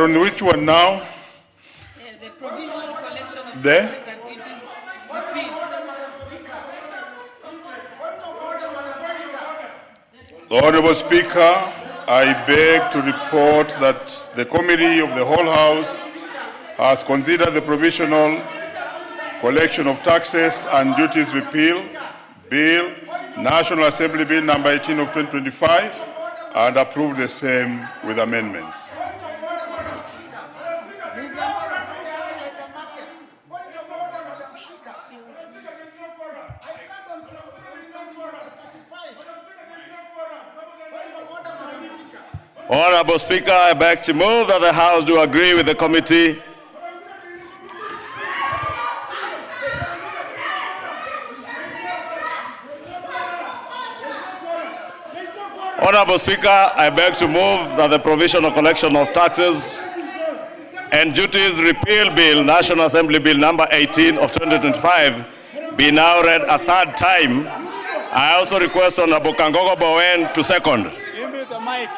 on which one now? The provisional collection of There? Honorable Speaker, I beg to report that the Committee of the Whole House has considered the Provisional Collection of Taxes and Duties Repeal Bill, National Assembly Bill number 18 of 2025, and approved the same with amendments. Honorable Speaker, I beg to move that the House do agree with the committee. Honorable Speaker, I beg to move that the provisional collection of taxes and duties repeal bill, National Assembly Bill number 18 of 2025, be now read a third time. I also request Honorable Kangogo Bowen to second. Give me the mic.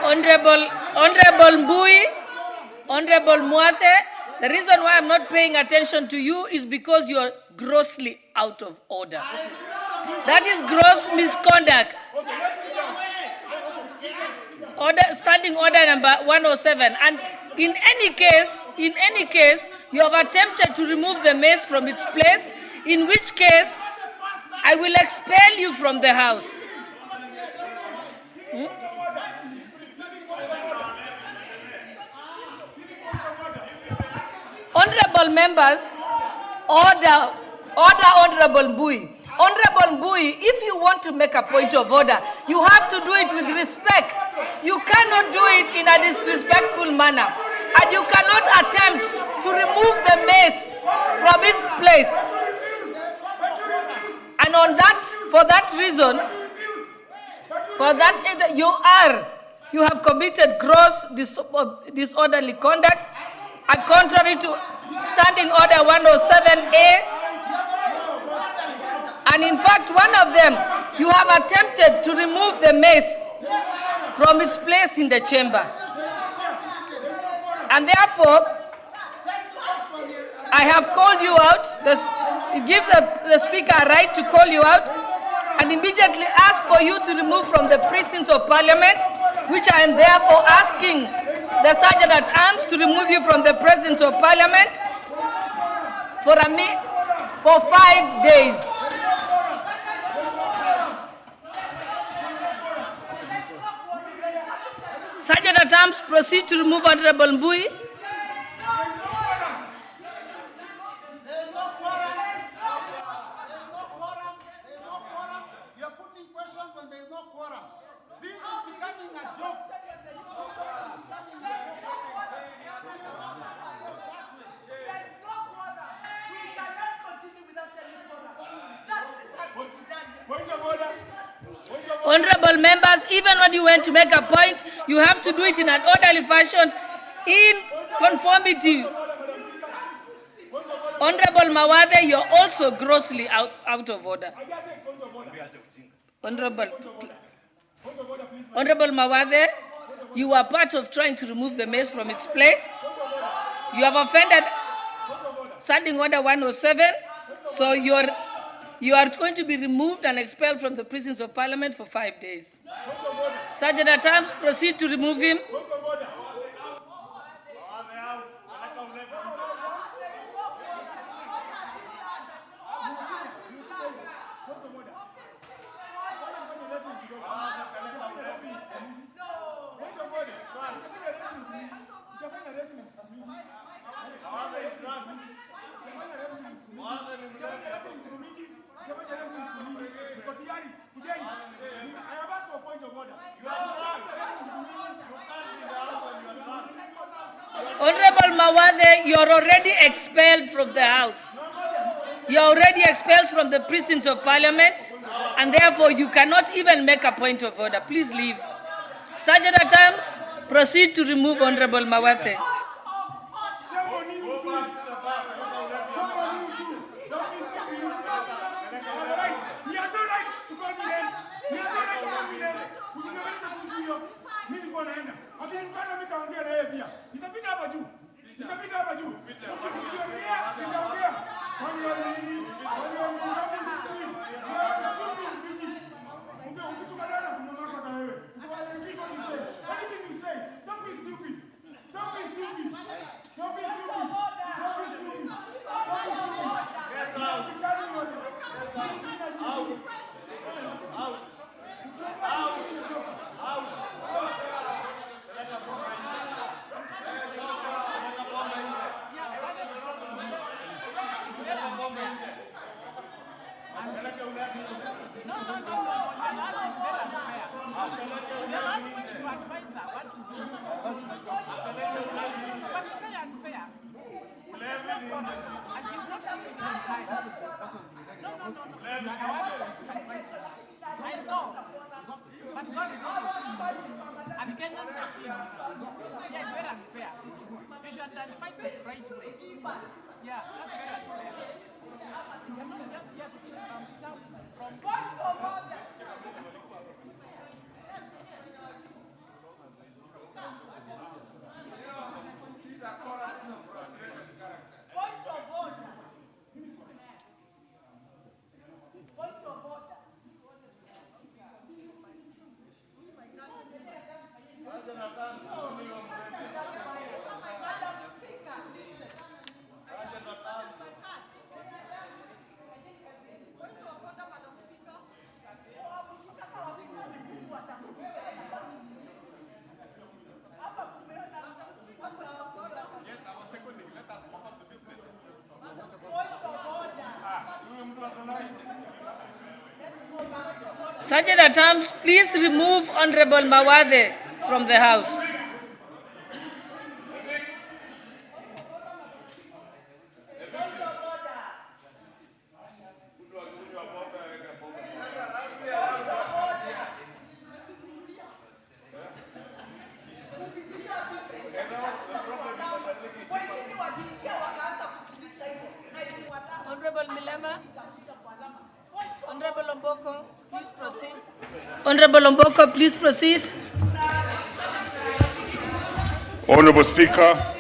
Honorable Mbui, Honorable Muathe, the reason why I'm not paying attention to you is because you are grossly out of order. That is gross misconduct. Standing order number 107. And in any case, you have attempted to remove the mace from its place, in which case I will expel you from the House. Honorable members, order Honorable Mbui. Honorable Mbui, if you want to make a point of order, you have to do it with respect. You cannot do it in a disrespectful manner. And you cannot attempt to remove the mace from its place. And for that reason, you have committed gross disorderly conduct, and contrary to Standing Order 107A, and in fact, one of them, you have attempted to remove the mace from its place in the chamber. And therefore, I have called you out. It gives the Speaker a right to call you out and immediately ask for you to remove from the precincts of Parliament, which I am therefore asking the Sergeant at Arms to remove you from the presence of Parliament for 5 days. Sergeant at Arms, proceed to remove Honorable Mbui. You're putting questions when there is no quorum. This is becoming a joke. Honorable members, even when you went to make a point, you have to do it in an orderly fashion, in conformity. Honorable Mawade, you're also grossly out of order. Honorable Mawade, you are part of trying to remove the mace from its place. You have offended Standing Order 107, so you are going to be removed and expelled from the precincts of Parliament for 5 days. Sergeant at Arms, proceed to remove him. Mawathe, you're already expelled from the House. You're already expelled from the precincts of Parliament, and therefore you cannot even make a point of order. Please leave. Sergeant at Arms, proceed to remove Honorable Mawathe. I saw. But God is also seeing. And Kenyans are seeing. Yeah, it's very unfair. We should identify the right way. Yeah, that's very unfair. You're not just here to take some stuff from Sergeant at Arms, please remove Honorable Mawathe from the House. Honorable Milema, Honorable Omboko, please proceed. Honorable Omboko, please proceed. Honorable Speaker,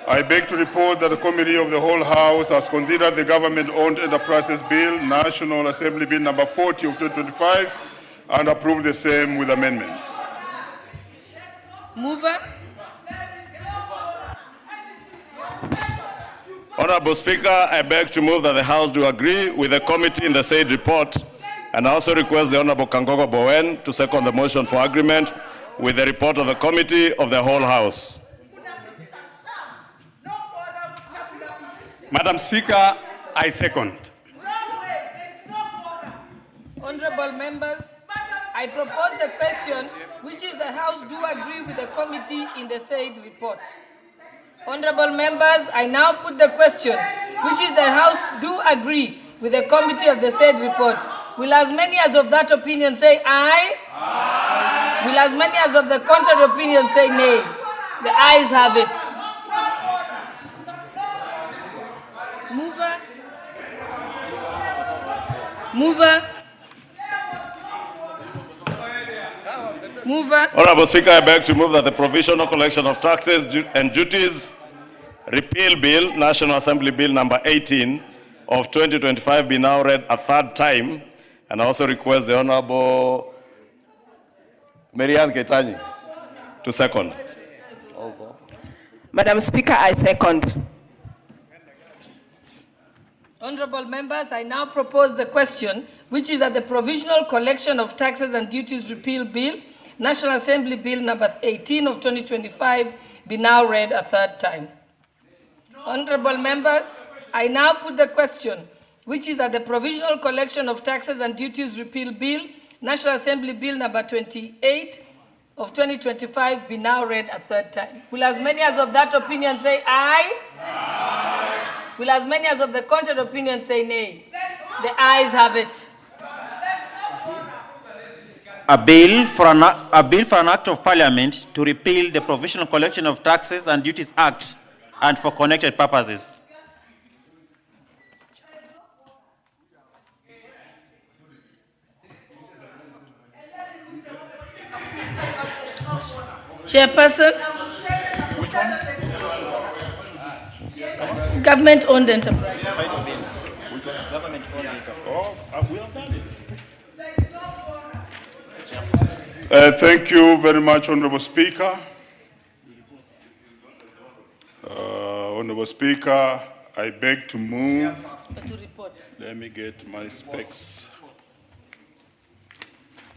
I beg to report that the Committee of the Whole House has considered the Government-Owned Enterprises Bill, National Assembly Bill number 40 of 2025, and approved the same with amendments. Mover. Honorable Speaker, I beg to move that the House do agree with the committee in the said report, and I also request the Honorable Kangogo Bowen to second the motion for agreement with the report of the Committee of the Whole House. Madam Speaker, I second. Honorable members, I propose the question, which is the House do agree with the committee in the said report. Honorable members, I now put the question, which is the House do agree with the committee of the said report. Will as many as of that opinion say aye? Aye. Will as many as of the contrary opinion say nay? The ayes have it. Mover. Mover. Mover. Honorable Speaker, I beg to move that the Provisional Collection of Taxes and Duties Repeal Bill, National Assembly Bill number 18 of 2025 be now read a third time, and I also request the Honorable Marianne Ketanyi to second. Madam Speaker, I second. Honorable members, I now propose the question, which is that the Provisional Collection of Taxes and Duties Repeal Bill, National Assembly Bill number 18 of 2025, be now read a third time. Honorable members, I now put the question, which is that the Provisional Collection of Taxes and Duties Repeal Bill, National Assembly Bill number 28 of 2025 be now read a third time? Will as many as of that opinion say aye? Aye. Will as many as of the contrary opinion say nay? The ayes have it. A bill for an act of parliament to repeal the Provisional Collection of Taxes and Duties Act and for connected purposes. Chairperson. Government-owned enterprise. Thank you very much, Honorable Speaker. Honorable Speaker, I beg to move. Let me get my specs.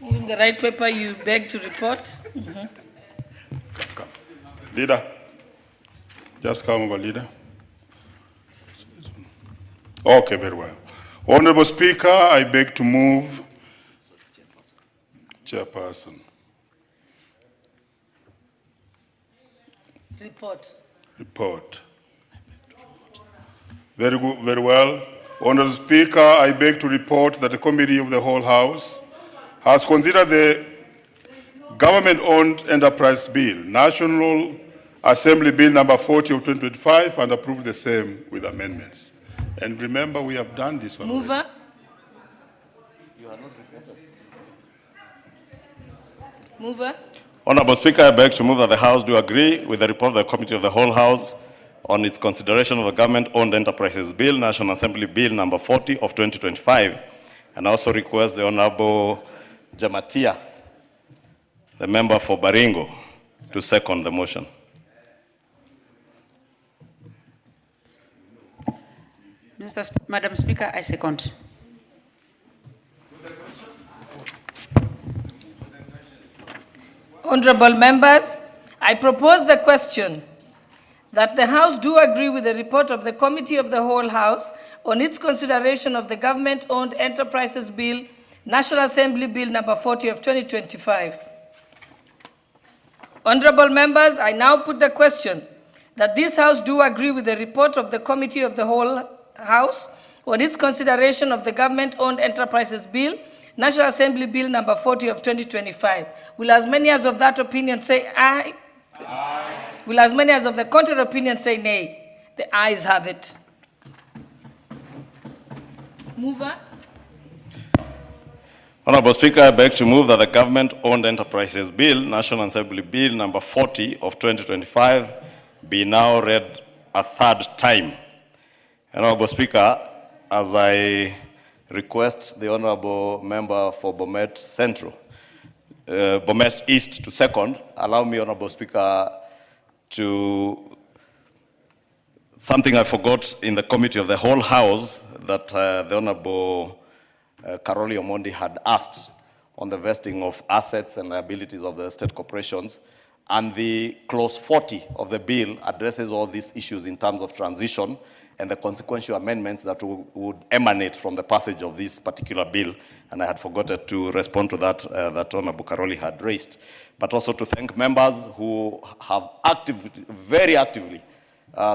In the right paper, you beg to report. Come. Leader. Just come over, leader. Okay, very well. Honorable Speaker, I beg to move. Chairperson. Report. Very good, very well. Honorable Speaker, I beg to report that the Committee of the Whole House has considered the Government-Owned Enterprise Bill, National Assembly Bill number 40 of 2025, and approved the same with amendments. And remember, we have done this one. Mover. Mover. Honorable Speaker, I beg to move that the House do agree with the report of the Committee of the Whole House on its consideration of the Government-Owned Enterprises Bill, National Assembly Bill number 40 of 2025, and I also request the Honorable Jamatia, the member for Baringo, to second the motion. Madam Speaker, I second. Honorable members, I propose the question that the House do agree with the report of the Committee of the Whole House on its consideration of the Government-Owned Enterprises Bill, National Assembly Bill number 40 of 2025. Honorable members, I now put the question that this House do agree with the report of the Committee of the Whole House on its consideration of the Government-Owned Enterprises Bill, National Assembly Bill number 40 of 2025. Will as many as of that opinion say aye? Aye. Will as many as of the contrary opinion say nay? The ayes have it. Mover. Honorable Speaker, I beg to move that the Government-Owned Enterprises Bill, National Assembly Bill number 40 of 2025, be now read a third time. Honorable Speaker, as I request the Honorable Member for Bomet Central, Bomet East to second, allow me, Honorable Speaker, to something I forgot in the Committee of the Whole House that the Honorable Karoli Omondi had asked on the vesting of assets and liabilities of the state corporations, and the clause 40 of the bill addresses all these issues in terms of transition and the consequential amendments that would emanate from the passage of this particular bill. And I had forgotten to respond to that, that Honorable Karoli had raised. But also to thank members who have very actively,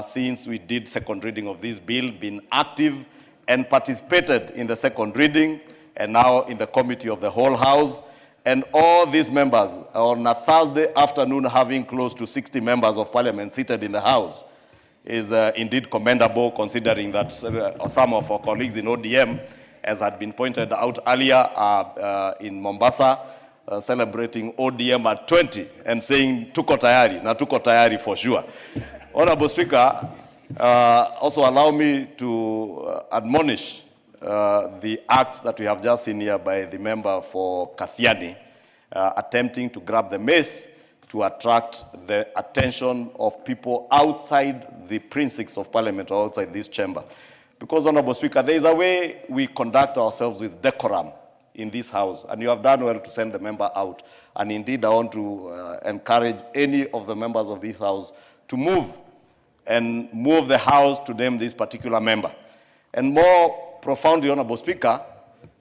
since we did second reading of this bill, been active and participated in the second reading, and now in the Committee of the Whole House. And all these members, on a Thursday afternoon, having close to 60 members of Parliament seated in the House, is indeed commendable, considering that some of our colleagues in ODM, as had been pointed out earlier, in Mombasa, celebrating ODM at 20 and saying tuko tayari, na tuko tayari for sure. Honorable Speaker, also allow me to admonish the acts that we have just seen here by the member for Kathiani, attempting to grab the mace to attract the attention of people outside the precincts of Parliament or outside this chamber. Because, Honorable Speaker, there is a way we conduct ourselves with decorum in this House, and you have done well to send the member out. And indeed, I want to encourage any of the members of this House to move the House to name this particular member. And more profoundly, Honorable Speaker,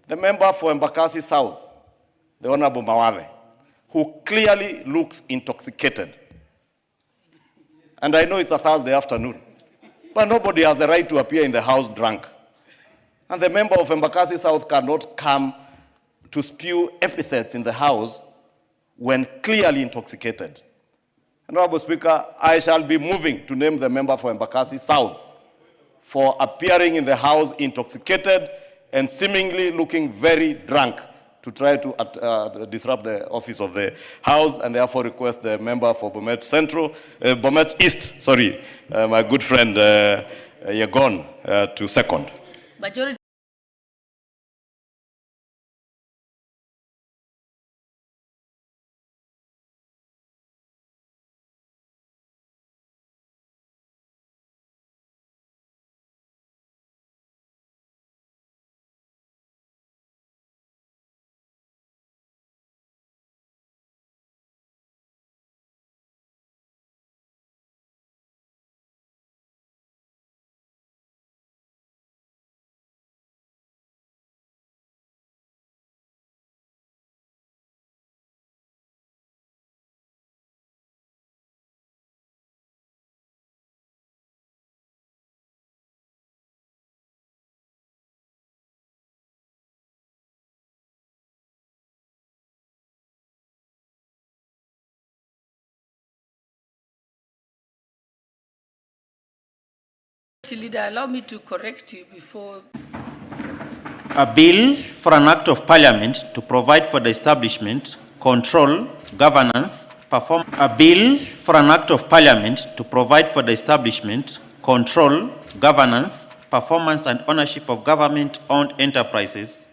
the member for Embakasi South, the Honorable Mawave, who clearly looks intoxicated. And I know it's a Thursday afternoon, but nobody has the right to appear in the house drunk. And the member of Embakasi South cannot come to spew epithets in the house when clearly intoxicated. Honorable Speaker, I shall be moving to name the member for Embakasi South for appearing in the house intoxicated and seemingly looking very drunk to try to disrupt the office of the House, and therefore request the member for Bomet East, my good friend Yegon, to second. Majority. Leader, allow me to correct you before. A bill for an act of parliament to provide for the establishment, control, governance, A bill for an act of parliament to provide for the establishment, control, governance, performance and ownership of government-owned enterprises,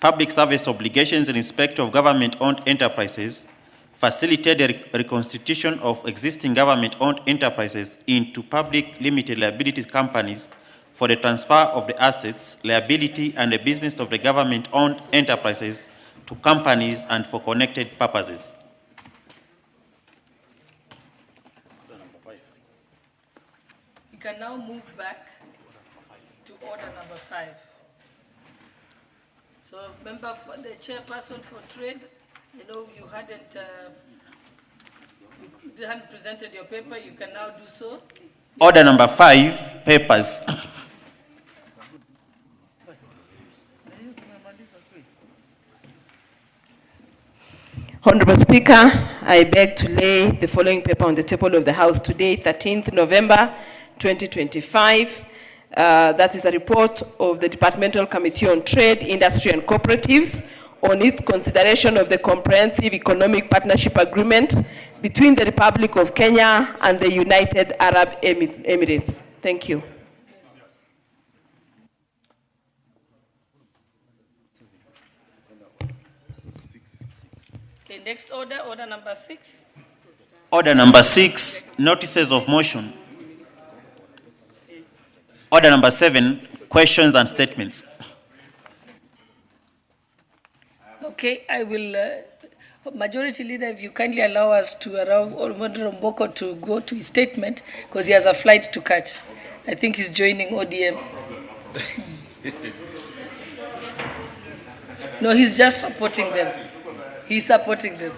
public service obligations in respect of government-owned enterprises, facilitate the reconstitution of existing government-owned enterprises into public limited liability companies for the transfer of the assets, liability, and the business of the government-owned enterprises to companies and for connected purposes. We can now move back to order number 5. So, member for the chairperson for trade, you know, you hadn't presented your paper, you can now do so. Order number 5, papers. Honorable Speaker, I beg to lay the following paper on the table of the House today, 13th November 2025. That is a report of the Departmental Committee on Trade, Industry and Cooperatives on its consideration of the Comprehensive Economic Partnership Agreement between the Republic of Kenya and the United Arab Emirates. Thank you. Okay, next order, order number 6. Order number 6, notices of motion. Order number 7, questions and statements. Okay, I will, Majority Leader, if you kindly allow us to allow Honorable Mboko to go to his statement, because he has a flight to catch. I think he's joining ODM. No, he's just supporting them. He's supporting them.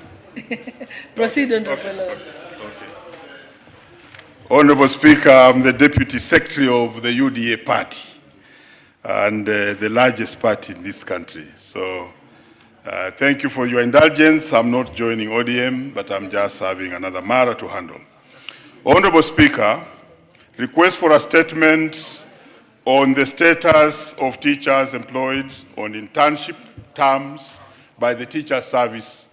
Proceed, Honorable. Okay. Honorable Speaker, I'm the Deputy Secretary of the UDA party and the largest party in this country. So thank you for your indulgence. I'm not joining ODM, but I'm just having another matter to handle. Honorable Speaker, request for a statement on the status of teachers employed on internship terms by the Teacher Service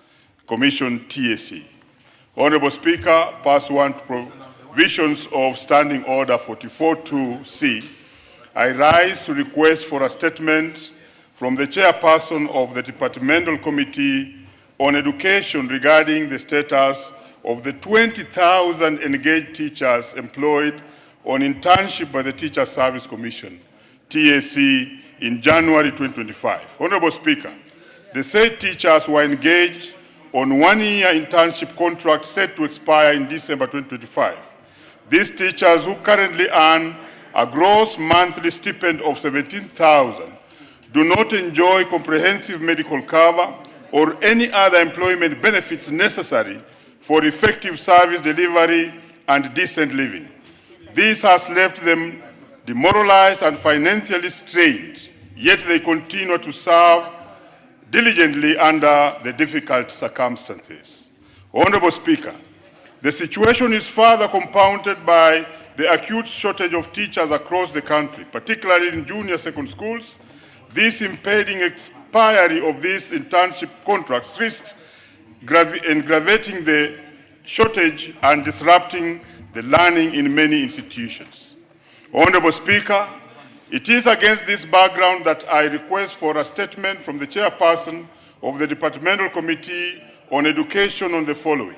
Commission, TSC. Honorable Speaker, pursuant to provisions of Standing Order 44.2c, I rise to request for a statement from the Chairperson of the Departmental Committee on Education regarding the status of the 20,000 engaged teachers employed on internship by the Teacher Service Commission, TSC, in January 2025. Honorable Speaker, the said teachers were engaged on one-year internship contract set to expire in December 2025. These teachers, who currently earn a gross monthly stipend of 17,000, do not enjoy comprehensive medical cover, or any other employment benefits necessary for effective service delivery and decent living. This has left them demoralized and financially strained, yet they continue to serve diligently under the difficult circumstances. Honorable Speaker, the situation is further compounded by the acute shortage of teachers across the country, particularly in junior secondary schools. This impending expiry of these internship contracts risks aggravating the shortage and disrupting the learning in many institutions. Honorable Speaker, it is against this background that I request for a statement from the chairperson of the Departmental Committee on Education on the following.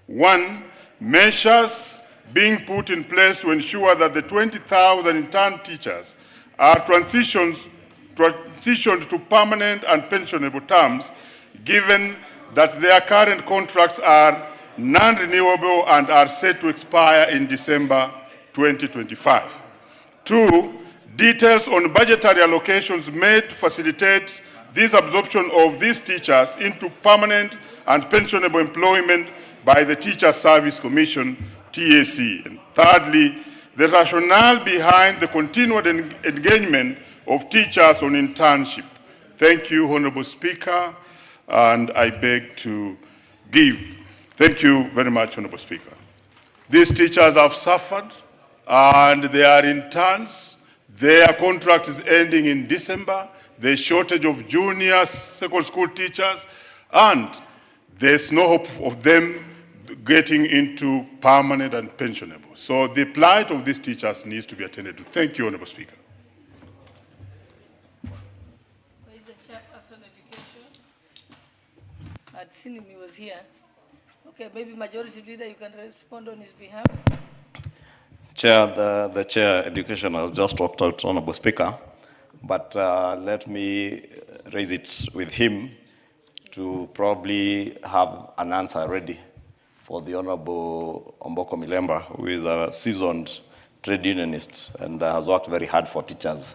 1. Measures being put in place to ensure that the 20,000 intern teachers are transitioned to permanent and pensionable terms, given that their current contracts are non-renewable and are set to expire in December 2025. 2. Details on budgetary allocations made to facilitate this absorption of these teachers into permanent and pensionable employment by the Teacher Service Commission, TAC. And thirdly, the rationale behind the continued engagement of teachers on internship. Thank you, Honorable Speaker, and I beg to give. Thank you very much, Honorable Speaker. These teachers have suffered, and they are interns. Their contract is ending in December. There's shortage of junior secondary school teachers, and there's no hope of them getting into permanent and pensionable. So the plight of these teachers needs to be attended to. Thank you, Honorable Speaker. Where is the chairperson education? I'd seen him, he was here. Okay, maybe Majority Leader, you can respond on his behalf. Chair, the Chair Education has just talked out, Honorable Speaker, but let me raise it with him to probably have an answer ready for the Honorable Omboko Milemba, who is a seasoned trade unionist and has worked very hard for teachers